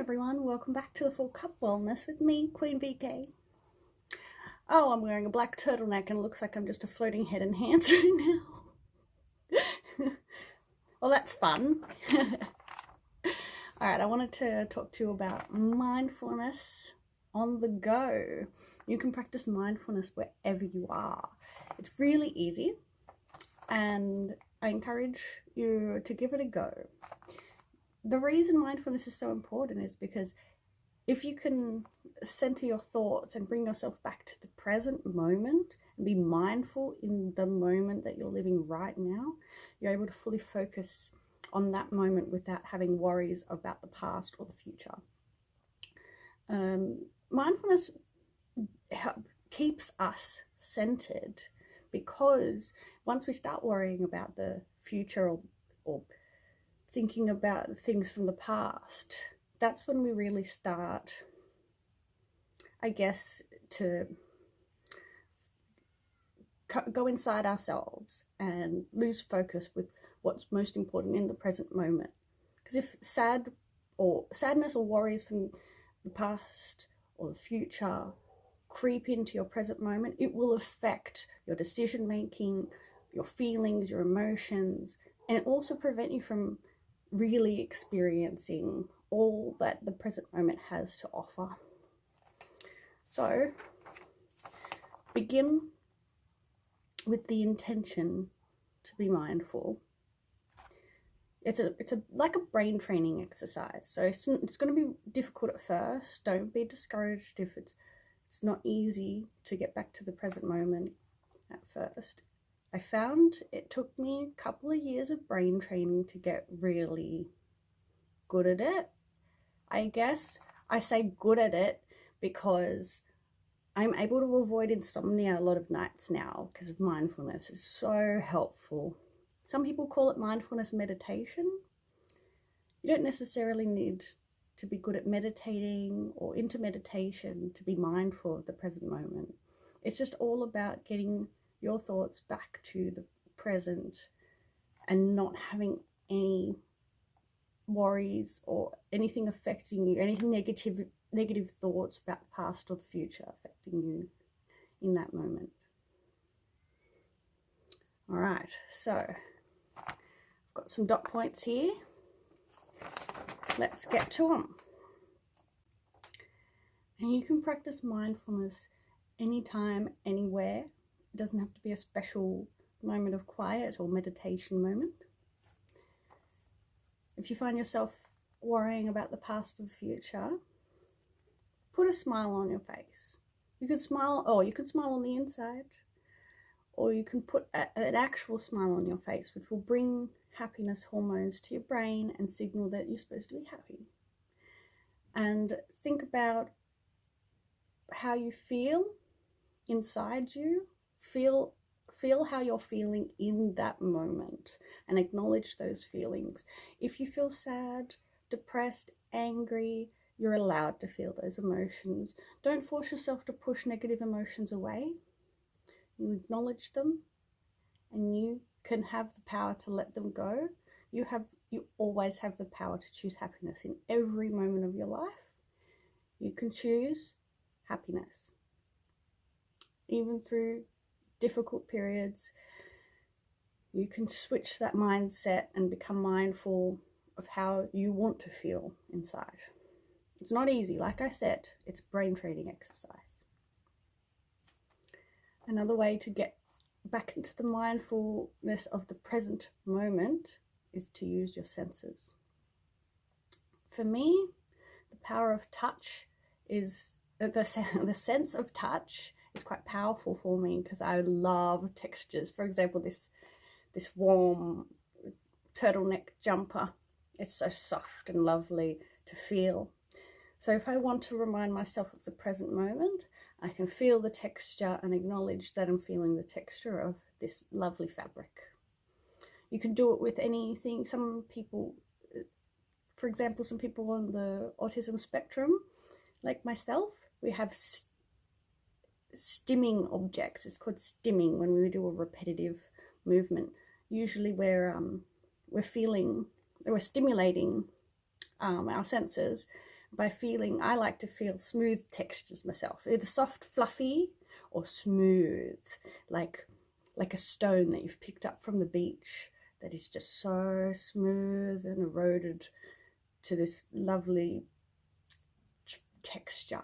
everyone, welcome back to the Full Cup Wellness with me, Queen VK. Oh, I'm wearing a black turtleneck and it looks like I'm just a floating head and hands right now. Well, that's fun. Alright, I wanted to talk to you about mindfulness on the go. You can practice mindfulness wherever you are. It's really easy and I encourage you to give it a go. The reason mindfulness is so important is because if you can center your thoughts and bring yourself back to the present moment and be mindful in the moment that you're living right now, you're able to fully focus on that moment without having worries about the past or the future. Mindfulness keeps us centered because once we start worrying about the future or thinking about things from the past, that's when we really start, I guess, to go inside ourselves and lose focus with what's most important in the present moment. Because if sadness or worries from the past or the future creep into your present moment, it will affect your decision making, your feelings, your emotions, and it also prevent you from really experiencing all that the present moment has to offer. So begin with the intention to be mindful. It's like a brain training exercise. So it's going to be difficult at first. Don't be discouraged if it's not easy to get back to the present moment at first. I found it took me a couple of years of brain training to get really good at it. I guess I say good at it because I'm able to avoid insomnia a lot of nights now because of mindfulness. It's so helpful. Some people call it mindfulness meditation. You don't necessarily need to be good at meditating or into meditation to be mindful of the present moment. It's just all about getting your thoughts back to the present and not having any worries or anything affecting you, any negative thoughts about the past or the future affecting you in that moment. All right, so I've got some dot points here. Let's get to them. And you can practice mindfulness anytime, anywhere. It doesn't have to be a special moment of quiet or meditation moment. If you find yourself worrying about the past or the future, put a smile on your face. You can smile, or you can smile on the inside, or you can put an actual smile on your face, which will bring happiness hormones to your brain and signal that you're supposed to be happy. And think about how you feel inside you. Feel how you're feeling in that moment and acknowledge those feelings. If you feel sad, depressed, angry, you're allowed to feel those emotions. Don't force yourself to push negative emotions away. You acknowledge them and you can have the power to let them go. You always have the power to choose happiness in every moment of your life. You can choose happiness. Even through difficult periods, you can switch that mindset and become mindful of how you want to feel inside. It's not easy, like I said, it's brain training exercise. Another way to get back into the mindfulness of the present moment is to use your senses. For me, the power of touch is the sense of touch. It's quite powerful for me because I love textures. For example, this warm turtleneck jumper. It's so soft and lovely to feel. So if I want to remind myself of the present moment, I can feel the texture and acknowledge that I'm feeling the texture of this lovely fabric. You can do it with anything. Some people, for example, some people on the autism spectrum, like myself, we have stimming objects. It's called stimming when we do a repetitive movement. Usually we're stimulating our senses by feeling, I like to feel smooth textures myself, either soft, fluffy, or smooth, like a stone that you've picked up from the beach that is just so smooth and eroded to this lovely texture.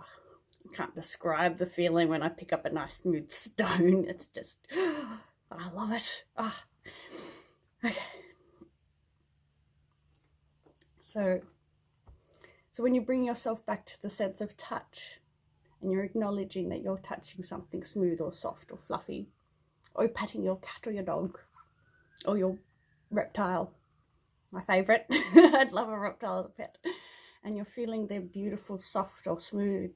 I can't describe the feeling when I pick up a nice smooth stone. It's just, I love it. Oh. Okay. So when you bring yourself back to the sense of touch, and you're acknowledging that you're touching something smooth or soft or fluffy, or you're patting your cat or your dog or your reptile, my favorite. I'd love a reptile as a pet. And you're feeling their beautiful soft or smooth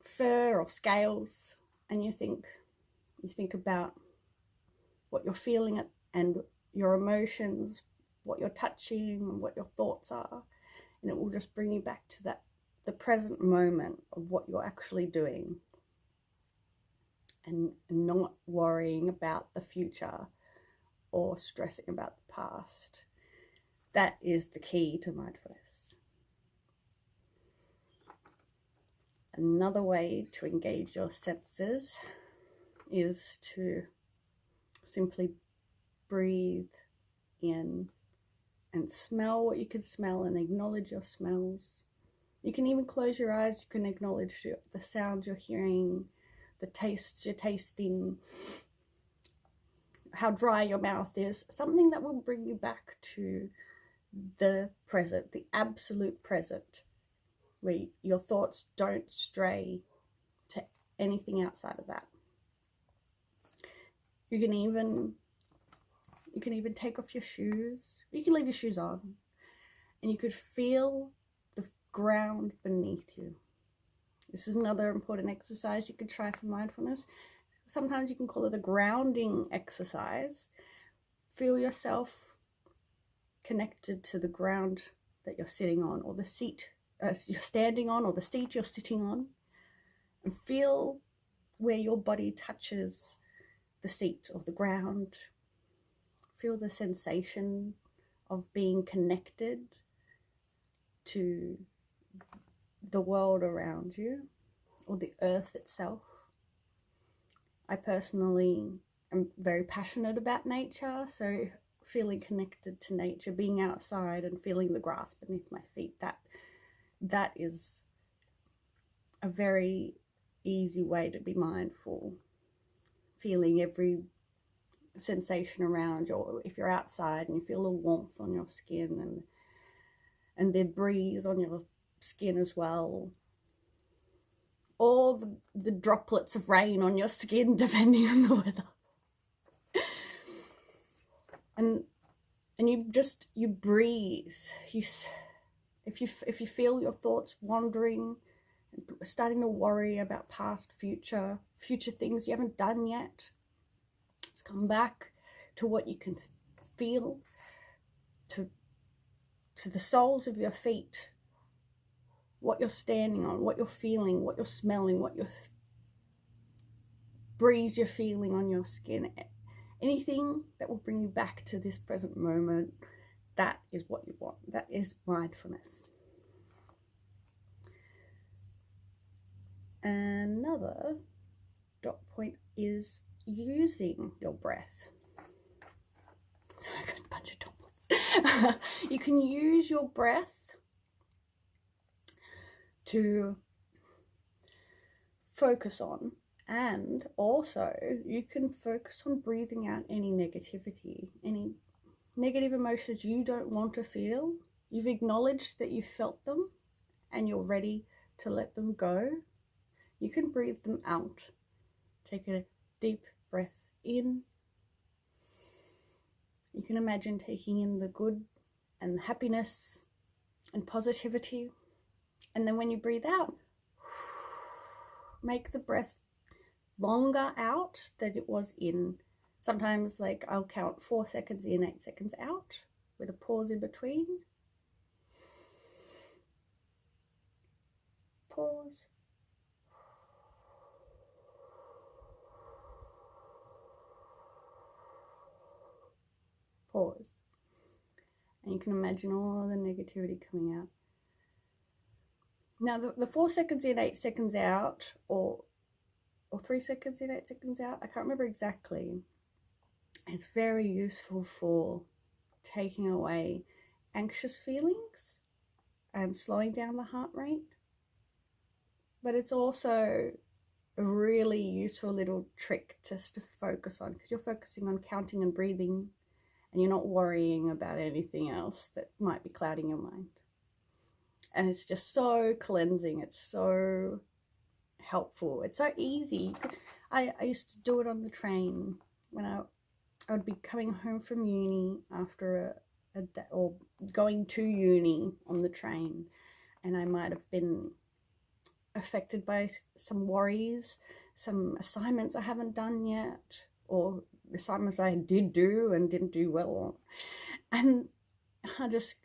fur or scales, and you think about what you're feeling and your emotions, what you're touching and what your thoughts are, and it will just bring you back to the present moment of what you're actually doing, and not worrying about the future or stressing about the past. That is the key to mindfulness. Another way to engage your senses is to simply breathe in and smell what you can smell and acknowledge your smells. You can even close your eyes. You can acknowledge the sounds you're hearing, the tastes you're tasting, how dry your mouth is. Something that will bring you back to the present, the absolute present, where your thoughts don't stray to anything outside of that. You can even take off your shoes. You can leave your shoes on, and you could feel the ground beneath you. This is another important exercise you could try for mindfulness. Sometimes you can call it a grounding exercise. Feel yourself connected to the ground that you're sitting on, or the seat you're standing on, or the seat you're sitting on, and feel where your body touches the seat or the ground. Feel the sensation of being connected to the world around you, or the earth itself. I personally am very passionate about nature, so feeling connected to nature, being outside and feeling the grass beneath my feet, that is a very easy way to be mindful. Feeling every sensation around you, or if you're outside and you feel a warmth on your skin and the breeze on your skin as well, or the droplets of rain on your skin depending on the weather. And you breathe. If you feel your thoughts wandering, starting to worry about past, future things you haven't done yet, just come back to what you can feel, to the soles of your feet, what you're standing on, what you're feeling, what you're smelling, what breeze you're feeling on your skin. Anything that will bring you back to this present moment, that is what you want. That is mindfulness. Another dot point is using your breath. So I've got a bunch of dot points. You can use your breath to focus on, and also you can focus on breathing out any negativity, any negative emotions you don't want to feel. You've acknowledged that you felt them and you're ready to let them go. You can breathe them out. Take a deep breath in. You can imagine taking in the good and the happiness and positivity. And then when you breathe out, make the breath longer out than it was in. Sometimes, like, I'll count 4 seconds in, 8 seconds out, with a pause in between. Pause. Pause. And you can imagine all the negativity coming out. Now, the 4 seconds in, 8 seconds out, or 3 seconds in, 8 seconds out, I can't remember exactly. It's very useful for taking away anxious feelings and slowing down the heart rate. But it's also a really useful little trick just to focus on, because you're focusing on counting and breathing, and you're not worrying about anything else that might be clouding your mind. And it's just so cleansing. It's so helpful. It's so easy. I used to do it on the train when I would be coming home from uni after a day, or going to uni on the train, and I might have been affected by some worries, some assignments I haven't done yet, or assignments I did do and didn't do well on. And I just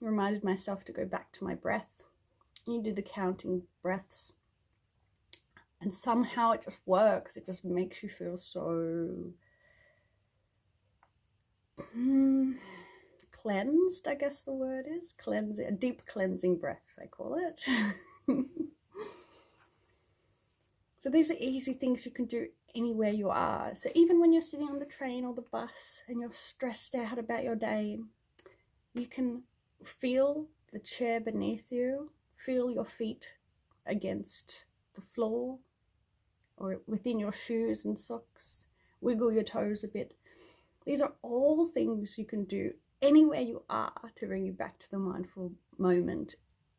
reminded myself to go back to my breath. You do the counting breaths, and somehow it just works. It just makes you feel so cleansed, I guess the word is. Cleansing, a deep cleansing breath, they call it. So these are easy things you can do anywhere you are. So even when you're sitting on the train or the bus and you're stressed out about your day, you can feel the chair beneath you, feel your feet against the floor or within your shoes and socks, wiggle your toes a bit. These are all things you can do anywhere you are to bring you back to the mindful moment,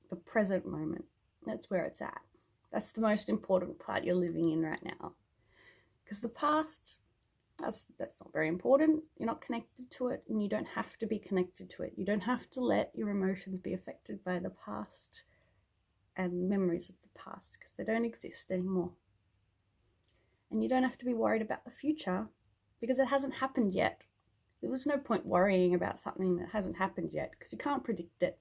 the present moment. That's where it's at. That's the most important part you're living in right now. Because the past, that's not very important. You're not connected to it, and you don't have to be connected to it. You don't have to let your emotions be affected by the past and memories of the past, because they don't exist anymore. And you don't have to be worried about the future, because it hasn't happened yet. There was no point worrying about something that hasn't happened yet, because you can't predict it.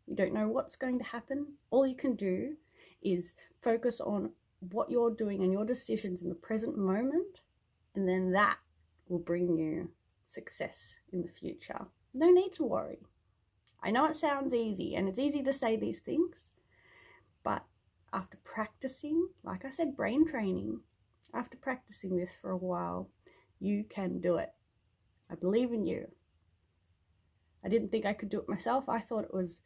You don't know what's going to happen. All you can do is focus on what you're doing and your decisions in the present moment, and then that will bring you success in the future. No need to worry. I know it sounds easy, and it's easy to say these things, but after practicing, like I said, brain training, after practicing this for a while, you can do it. I believe in you. I didn't think I could do it myself. I thought it was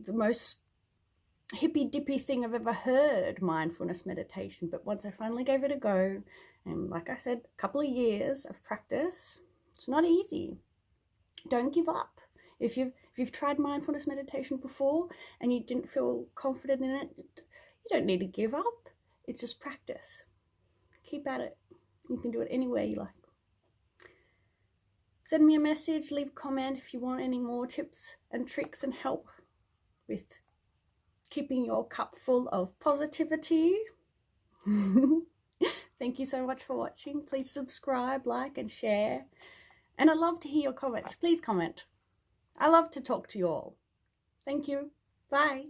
the most hippy-dippy thing I've ever heard, mindfulness meditation. But once I finally gave it a go, and like I said, a couple of years of practice, it's not easy. Don't give up. If you've tried mindfulness meditation before and you didn't feel confident in it, you don't need to give up. It's just practice. Keep at it. You can do it anywhere you like. Send me a message, leave a comment if you want any more tips and tricks and help with keeping your cup full of positivity. Thank you so much for watching. Please subscribe, like, and share. And I'd love to hear your comments. Please comment. I love to talk to you all. Thank you. Bye.